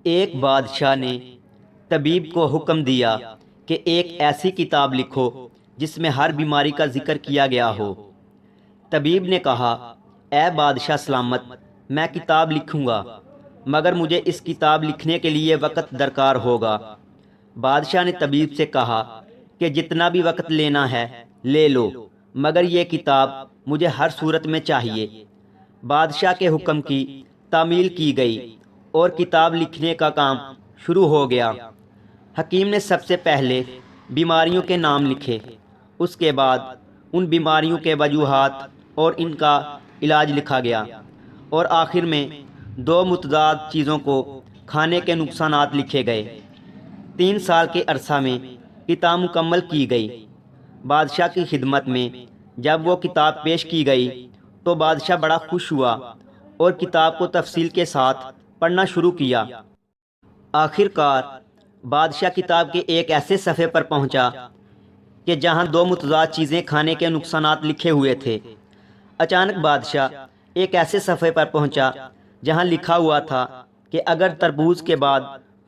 ایک بادشاہ نے طبیب کو حکم دیا کہ ایک ایسی کتاب لکھو جس میں ہر بیماری کا ذکر کیا گیا ہو۔ طبیب نے کہا، اے بادشاہ سلامت، میں کتاب لکھوں گا، مگر مجھے اس کتاب لکھنے کے لیے وقت درکار ہوگا۔ بادشاہ نے طبیب سے کہا کہ جتنا بھی وقت لینا ہے لے لو، مگر یہ کتاب مجھے ہر صورت میں چاہیے۔ بادشاہ کے حکم کی تعمیل کی گئی اور کتاب لکھنے کا کام شروع ہو گیا۔ حکیم نے سب سے پہلے بیماریوں کے نام لکھے، اس کے بعد ان بیماریوں کے وجوہات اور ان کا علاج لکھا گیا، اور آخر میں 2 متضاد چیزوں کو کھانے کے نقصانات لکھے گئے۔ 3 سال کے عرصہ میں کتاب مکمل کی گئی۔ بادشاہ کی خدمت میں جب وہ کتاب پیش کی گئی تو بادشاہ بڑا خوش ہوا اور کتاب کو تفصیل کے ساتھ پڑھنا شروع کیا۔ آخر کار بادشاہ کتاب کے ایک ایسے صفحے پر پہنچا کہ جہاں 2 متضاد چیزیں کھانے کے نقصانات لکھے ہوئے تھے۔ اچانک بادشاہ ایک ایسے صفحے پر پہنچا جہاں لکھا ہوا تھا کہ اگر تربوز کے بعد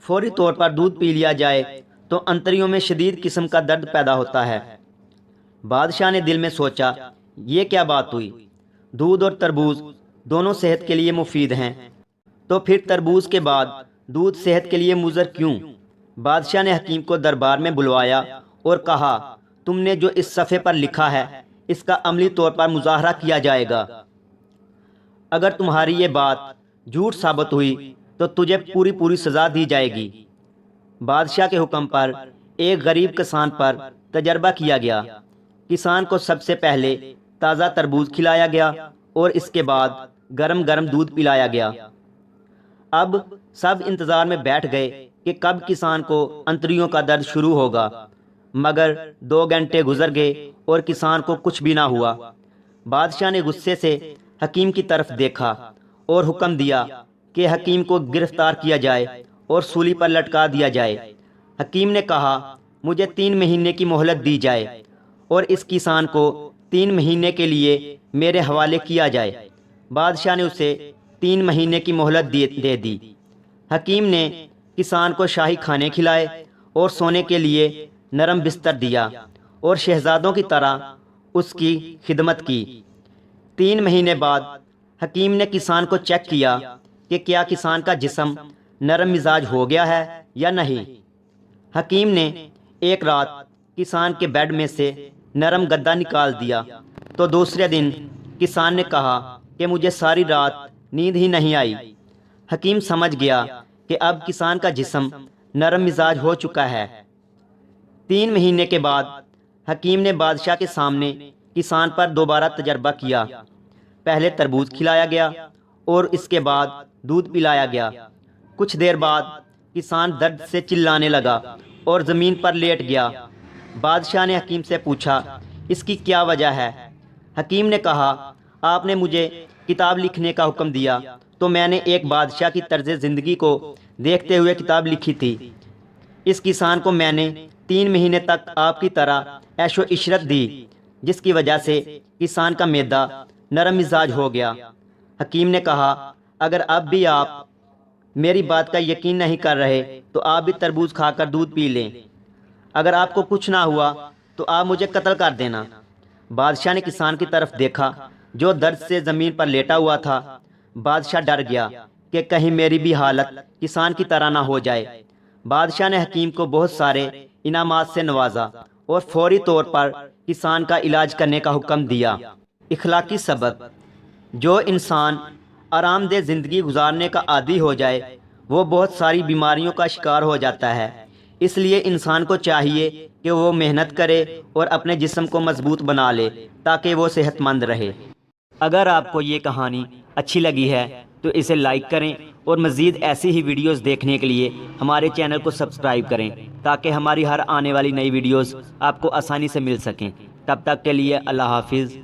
فوری طور پر دودھ پی لیا جائے تو انتڑیوں میں شدید قسم کا درد پیدا ہوتا ہے۔ بادشاہ نے دل میں سوچا، یہ کیا بات ہوئی؟ دودھ اور تربوز دونوں صحت کے لیے مفید ہیں، تو پھر تربوز کے بعد دودھ صحت کے لیے مضر کیوں؟ بادشاہ نے حکیم کو دربار میں بلوایا اور کہا، تم نے جو اس صفحے پر لکھا ہے اس کا عملی طور پر مظاہرہ کیا جائے گا۔ اگر تمہاری یہ بات جھوٹ ثابت ہوئی تو تجھے پوری سزا دی جائے گی۔ بادشاہ کے حکم پر ایک غریب کسان پر تجربہ کیا گیا۔ کسان کو سب سے پہلے تازہ تربوز کھلایا گیا اور اس کے بعد گرم گرم دودھ پلایا گیا۔ اب سب انتظار میں بیٹھ گئے کہ کب کسان کو انتڑیوں کا درد شروع ہوگا، مگر 2 گھنٹے گزر گئے اور کسان کو کچھ بھی نہ ہوا۔ بادشاہ نے غصے سے حکیم کی طرف دیکھا اور حکم دیا کہ حکیم کو گرفتار کیا جائے اور سولی پر لٹکا دیا جائے۔ حکیم نے کہا، مجھے 3 مہینے کی مہلت دی جائے اور اس کسان کو 3 مہینے کے لیے میرے حوالے کیا جائے۔ بادشاہ نے اسے 3 مہینے کی مہلت دے دی۔ حکیم نے کسان کو شاہی کھانے کھلائے اور سونے کے لیے نرم بستر دیا اور شہزادوں کی طرح اس کی خدمت کی۔ 3 مہینے بعد حکیم نے کسان کو چیک کیا کہ کیا کسان کا جسم نرم مزاج ہو گیا ہے یا نہیں۔ حکیم نے ایک رات کسان کے بیڈ میں سے نرم گدا نکال دیا تو دوسرے دن کسان نے کہا کہ مجھے ساری رات نیند ہی نہیں آئی۔ حکیم سمجھ گیا کہ اب کسان کا جسم نرم مزاج ہو چکا ہے۔ 3 مہینے کے بعد حکیم نے بادشاہ کے سامنے کسان پر دوبارہ تجربہ کیا۔ پہلے تربوز کھلایا گیا اور اس کے بعد دودھ پلایا گیا۔ کچھ دیر بعد کسان درد سے چلانے لگا اور زمین پر لیٹ گیا۔ بادشاہ نے حکیم سے پوچھا، اس کی کیا وجہ ہے؟ حکیم نے کہا، آپ نے مجھے کتاب لکھنے کا حکم دیا تو میں نے ایک بادشاہ کی طرز زندگی کو دیکھتے ہوئے کتاب لکھی تھی۔ اس کسان کو میں نے 3 مہینے تک آپ کی طرح عیش و عشرت دی، جس کی وجہ سے کسان کا معدہ نرم مزاج ہو گیا۔ حکیم نے کہا، اگر اب بھی آپ میری بات کا یقین نہیں کر رہے تو آپ بھی تربوز کھا کر دودھ پی لیں۔ اگر آپ کو کچھ نہ ہوا تو آپ مجھے قتل کر دینا۔ بادشاہ نے کسان کی طرف دیکھا جو درد سے زمین پر لیٹا ہوا تھا۔ بادشاہ ڈر گیا کہ کہیں میری بھی حالت کسان کی طرح نہ ہو جائے۔ بادشاہ نے حکیم کو بہت سارے انعامات سے نوازا اور فوری طور پر کسان کا علاج کرنے کا حکم دیا۔ اخلاقی سبق: جو انسان آرام دہ زندگی گزارنے کا عادی ہو جائے وہ بہت ساری بیماریوں کا شکار ہو جاتا ہے۔ اس لیے انسان کو چاہیے کہ وہ محنت کرے اور اپنے جسم کو مضبوط بنا لے تاکہ وہ صحت مند رہے۔ اگر آپ کو یہ کہانی اچھی لگی ہے تو اسے لائک کریں اور مزید ایسی ہی ویڈیوز دیکھنے کے لیے ہمارے چینل کو سبسکرائب کریں تاکہ ہماری ہر آنے والی نئی ویڈیوز آپ کو آسانی سے مل سکیں۔ تب تک کے لیے اللہ حافظ۔